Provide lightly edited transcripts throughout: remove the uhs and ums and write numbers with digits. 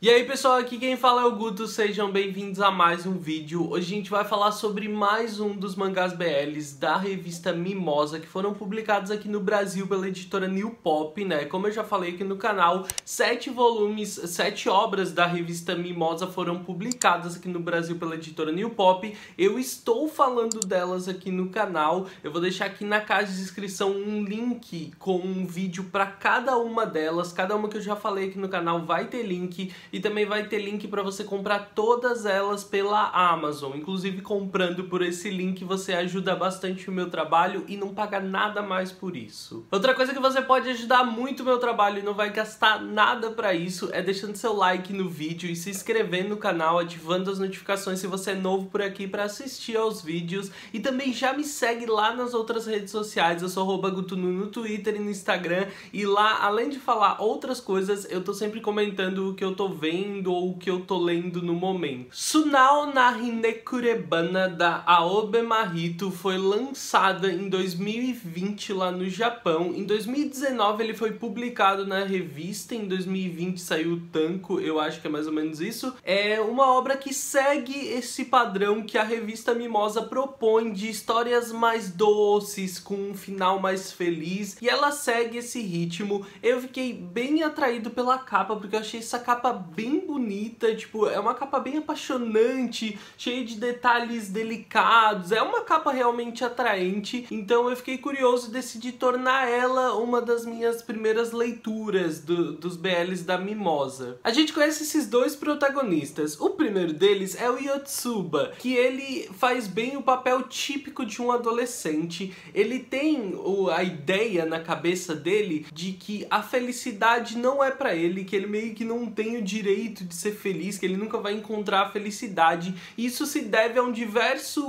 E aí pessoal, aqui quem fala é o Guto, sejam bem-vindos a mais um vídeo. Hoje a gente vai falar sobre mais um dos mangás BLs da revista Mimosa, que foram publicados aqui no Brasil pela editora New Pop, né? Como eu já falei aqui no canal, 7 volumes, 7 obras da revista Mimosa foram publicadas aqui no Brasil pela editora New Pop. Eu estou falando delas aqui no canal, eu vou deixar aqui na caixa de descrição um link com um vídeo para cada uma delas. Cada uma que eu já falei aqui no canal vai ter link. E também vai ter link para você comprar todas elas pela Amazon. Inclusive, comprando por esse link você ajuda bastante o meu trabalho e não paga nada mais por isso. Outra coisa que você pode ajudar muito o meu trabalho e não vai gastar nada para isso é deixando seu like no vídeo e se inscrevendo no canal, ativando as notificações se você é novo por aqui para assistir aos vídeos. E também já me segue lá nas outras redes sociais, eu sou @gutunu no Twitter e no Instagram. E lá, além de falar outras coisas, eu tô sempre comentando o que eu tô vendo ou o que eu tô lendo no momento. Sunao na Hinekurebana da Aobe Mahito foi lançada em 2020 lá no Japão. Em 2019 ele foi publicado na revista, em 2020 saiu o Tanko, eu acho que é mais ou menos isso. É uma obra que segue esse padrão que a revista Mimosa propõe de histórias mais doces, com um final mais feliz, e ela segue esse ritmo. Eu fiquei bem atraído pela capa, porque eu achei essa capa bem bonita, tipo, é uma capa bem apaixonante, cheia de detalhes delicados, é uma capa realmente atraente, então eu fiquei curioso e decidi tornar ela uma das minhas primeiras leituras dos BLs da Mimosa. A gente conhece esses dois protagonistas. O primeiro deles é o Yotsuba, que ele faz bem o papel típico de um adolescente. Ele tem a ideia na cabeça dele de que a felicidade não é pra ele, que ele meio que não tem o direito de ser feliz, que ele nunca vai encontrar a felicidade. Isso se deve a um diverso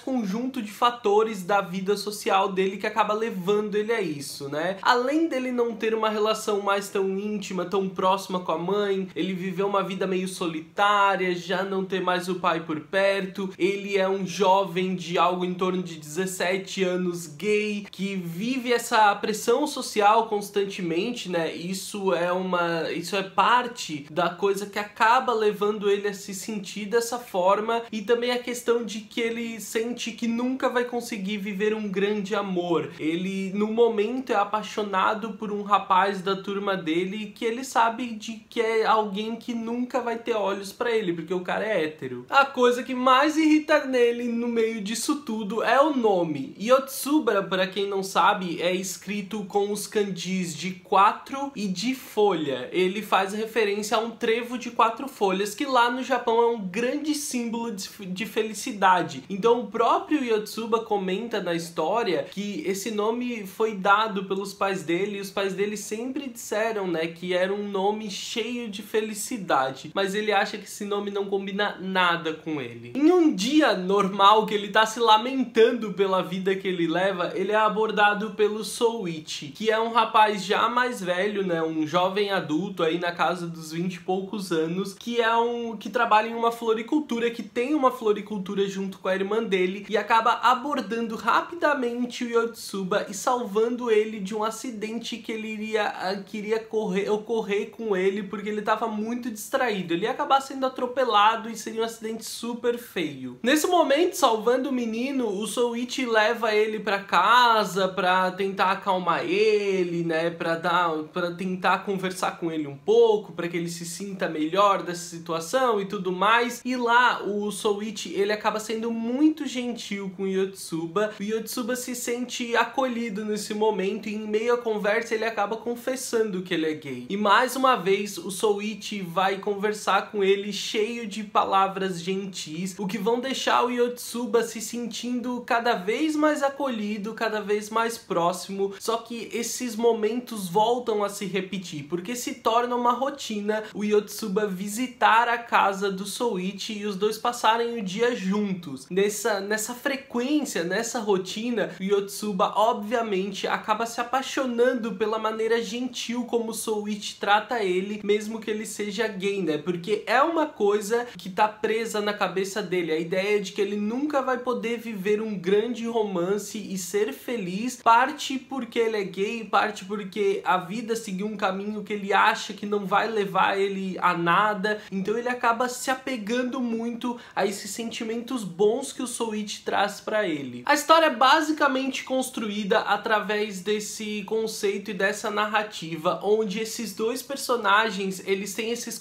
conjunto de fatores da vida social dele que acaba levando ele a isso, né? Além dele não ter uma relação mais tão íntima, tão próxima com a mãe, ele viveu uma vida meio solitária, já não ter mais o pai por perto, ele é um jovem de algo em torno de 17 anos gay, que vive essa pressão social constantemente, né? Isso é parte da coisa que acaba levando ele a se sentir dessa forma, e também a questão de que ele sente que nunca vai conseguir viver um grande amor. Ele, no momento, é apaixonado por um rapaz da turma dele que ele sabe de que é alguém que nunca vai ter olhos pra ele, porque o cara é hétero. A coisa que mais irrita nele no meio disso tudo é o nome. Yotsuba, pra quem não sabe, é escrito com os kanjis de 4 e de folha. Ele faz referência a um trevo de 4 folhas, que lá no Japão é um grande símbolo de felicidade. Então o próprio Yotsuba comenta na história que esse nome foi dado pelos pais dele, e os pais dele sempre disseram, né, que era um nome cheio de felicidade, mas ele acha que esse nome não combina nada com ele. Em um dia normal, que ele tá se lamentando pela vida que ele leva, ele é abordado pelo Souichi, que é um rapaz já mais velho, né, um jovem adulto aí na casa dos 20 e poucos anos, que trabalha em uma floricultura, que tem uma floricultura junto com a irmã dele, e acaba abordando rapidamente o Yotsuba e salvando ele de um acidente que ele queria ocorrer com ele, porque ele estava muito distraído. Ele ia acabar sendo atropelado e seria um acidente super feio. Nesse momento, salvando o menino, o Souichi leva ele pra casa pra tentar acalmar ele, né, pra tentar conversar com ele um pouco, pra que ele se sinta melhor dessa situação e tudo mais. E lá o Souichi, ele acaba sendo muito gentil com o Yotsuba. O Yotsuba se sente acolhido nesse momento, e em meio à conversa ele acaba confessando que ele é gay. E mais uma vez o Souichi vai conversar com ele cheio de palavras gentis, o que vão deixar o Yotsuba se sentindo cada vez mais acolhido, cada vez mais próximo. Só que esses momentos voltam a se repetir, porque se torna uma rotina o Yotsuba visitar a casa do Souichi e os dois passarem o dia juntos. Nessa frequência, nessa rotina, o Yotsuba obviamente acaba se apaixonando pela maneira gentil como o Souichi trata ele, mesmo que ele seja gay, né? Porque é uma coisa que tá presa na cabeça dele, a ideia de que ele nunca vai poder viver um grande romance e ser feliz, parte porque ele é gay, parte porque a vida seguiu um caminho que ele acha que não vai levar levar ele a nada, então ele acaba se apegando muito a esses sentimentos bons que o Souichi traz pra ele. A história é basicamente construída através desse conceito e dessa narrativa, onde esses dois personagens, eles têm esses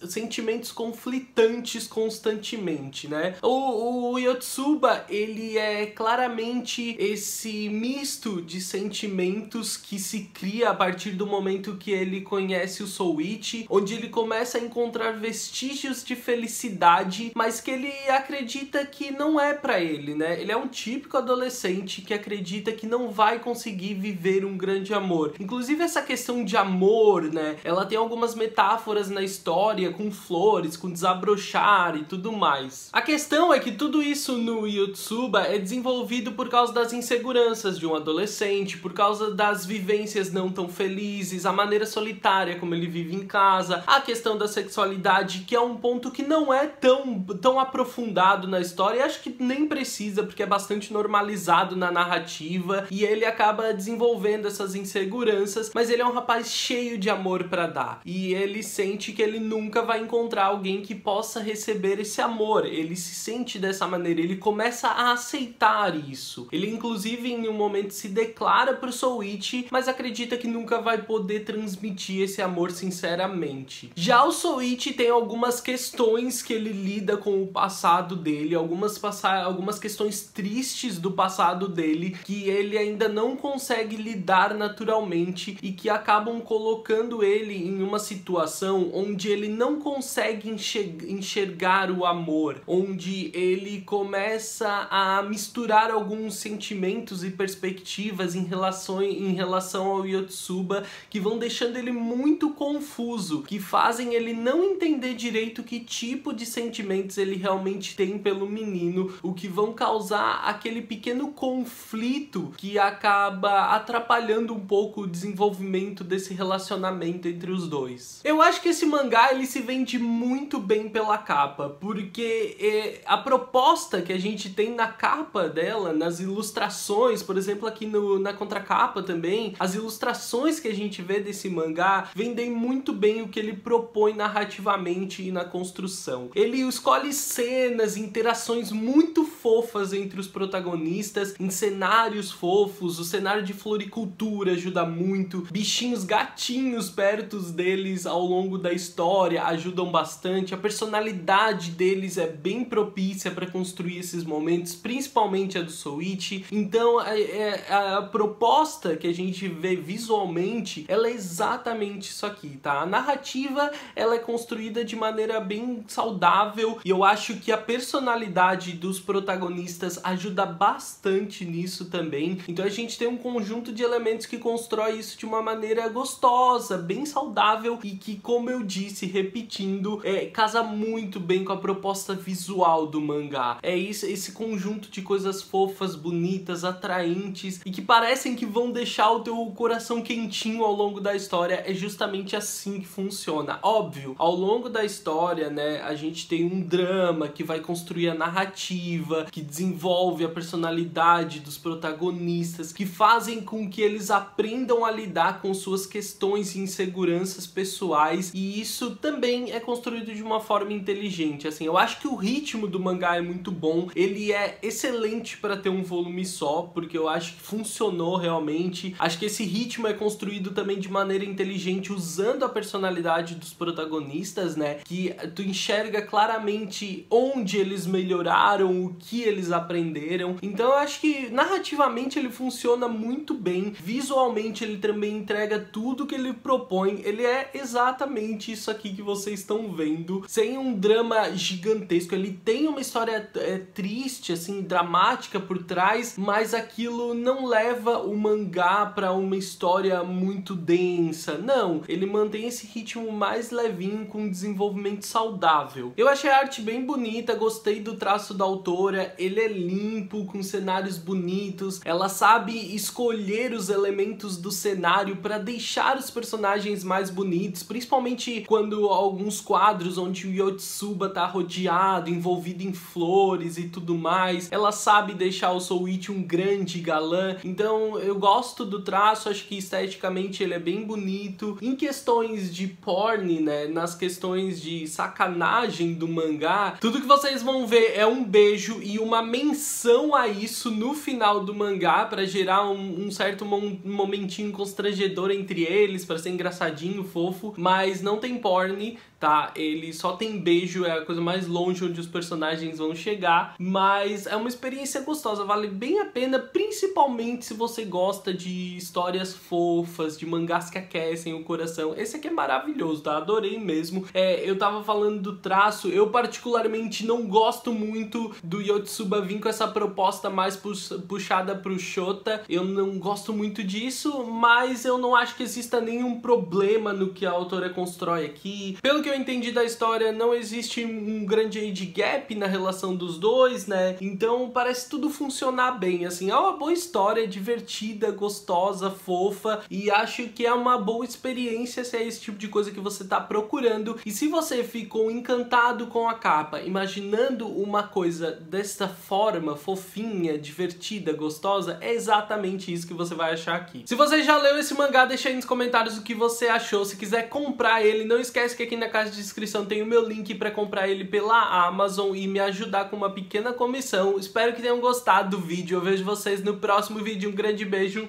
sentimentos conflitantes constantemente, né? O Yotsuba, ele é claramente esse misto de sentimentos que se cria a partir do momento que ele conhece o Souichi, onde ele começa a encontrar vestígios de felicidade, mas que ele acredita que não é pra ele, né? Ele é um típico adolescente que acredita que não vai conseguir viver um grande amor. Inclusive essa questão de amor, né? Ela tem algumas metáforas na história com flores, com desabrochar e tudo mais. A questão é que tudo isso no Yotsuba é desenvolvido por causa das inseguranças de um adolescente, por causa das vivências não tão felizes, a maneira solitária como ele vive em casa, a questão da sexualidade, que é um ponto que não é tão aprofundado na história, e acho que nem precisa, porque é bastante normalizado na narrativa, e ele acaba desenvolvendo essas inseguranças, mas ele é um rapaz cheio de amor pra dar, e ele sente que ele nunca vai encontrar alguém que possa receber esse amor. Ele se sente dessa maneira, ele começa a aceitar isso. Ele inclusive em um momento se declara pro Souichi, mas acredita que nunca vai poder transmitir esse amor sinceramente. Já o Souichi tem algumas questões que ele lida com o passado dele, algumas questões tristes do passado dele que ele ainda não consegue lidar naturalmente e que acabam colocando ele em uma situação onde ele não consegue enxergar o amor, onde ele começa a misturar alguns sentimentos e perspectivas em relação ao Yotsuba, que vão deixando ele muito confuso, que fazem ele não entender direito que tipo de sentimentos ele realmente tem pelo menino, o que vão causar aquele pequeno conflito que acaba atrapalhando um pouco o desenvolvimento desse relacionamento entre os dois. Eu acho que esse mangá ele se vende muito bem pela capa, porque a proposta que a gente tem na capa dela, nas ilustrações, por exemplo aqui na contracapa também, as ilustrações que a gente vê desse mangá vendem muito bem o que ele propõe narrativamente e na construção. Ele escolhe cenas, interações muito fofas entre os protagonistas, em cenários fofos, o cenário de floricultura ajuda muito, bichinhos, gatinhos perto deles ao longo da história ajudam bastante, a personalidade deles é bem propícia para construir esses momentos, principalmente a do Souichi. Então a proposta que a gente vê visualmente, ela é exatamente isso aqui, tá? A narrativa, ela é construída de maneira bem saudável e eu acho que a personalidade dos protagonistas ajuda bastante nisso também. Então a gente tem um conjunto de elementos que constrói isso de uma maneira gostosa, bem saudável e que, como eu disse, repetindo, casa muito bem com a proposta visual do mangá. É isso, esse conjunto de coisas fofas, bonitas, atraentes e que parecem que vão deixar o teu coração quentinho ao longo da história. É justamente assim que funciona. Óbvio, ao longo da história, né, a gente tem um drama que vai construir a narrativa, que desenvolve a personalidade dos protagonistas, que fazem com que eles aprendam a lidar com suas questões e inseguranças pessoais, e isso também é construído de uma forma inteligente. Assim, eu acho que o ritmo do mangá é muito bom, ele é excelente para ter um volume só, porque eu acho que funcionou realmente. Acho que esse ritmo é construído também de maneira inteligente, usando a personalidade dos protagonistas, né, que tu enxerga claramente onde eles melhoraram, o que eles aprenderam. Então eu acho que narrativamente ele funciona muito bem, visualmente ele também entrega tudo que ele propõe, ele é exatamente isso aqui que vocês estão vendo, sem um drama gigantesco. Ele tem uma história triste, assim, dramática por trás, mas aquilo não leva o mangá para uma história muito densa, não, ele mantém esse ritmo mais levinho, com um desenvolvimento saudável. Eu achei a arte bem bonita, gostei do traço da autora, ele é limpo, com cenários bonitos, ela sabe escolher os elementos do cenário para deixar os personagens mais bonitos, principalmente quando alguns quadros onde o Yotsuba tá rodeado, envolvido em flores e tudo mais, ela sabe deixar o Souichi um grande galã. Então eu gosto do traço, acho que esteticamente ele é bem bonito. Em questão questões de porn, né, nas questões de sacanagem do mangá, tudo que vocês vão ver é um beijo e uma menção a isso no final do mangá pra gerar um certo momentinho constrangedor entre eles, pra ser engraçadinho, fofo, mas não tem porn, tá? Ele só tem beijo, é a coisa mais longe onde os personagens vão chegar, mas é uma experiência gostosa, vale bem a pena, principalmente se você gosta de histórias fofas, de mangás que aquecem o coração. Esse aqui é maravilhoso, tá? Adorei mesmo. Eu tava falando do traço, eu particularmente não gosto muito do Yotsuba vir com essa proposta mais puxada pro Shota, eu não gosto muito disso, mas eu não acho que exista nenhum problema no que a autora constrói aqui. Pelo que eu entendi da história, não existe um grande age gap na relação dos dois, né? Então parece tudo funcionar bem, assim. É uma boa história, divertida, gostosa, fofa, e acho que é uma boa experiência se é esse tipo de coisa que você tá procurando. E se você ficou encantado com a capa, imaginando uma coisa dessa forma, fofinha, divertida, gostosa, é exatamente isso que você vai achar aqui. Se você já leu esse mangá, deixa aí nos comentários o que você achou. Se quiser comprar ele, não esquece que aqui na caixa de descrição tem o meu link para comprar ele pela Amazon e me ajudar com uma pequena comissão. Espero que tenham gostado do vídeo. Eu vejo vocês no próximo vídeo. Um grande beijo.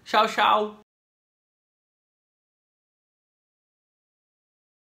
Tchau, tchau.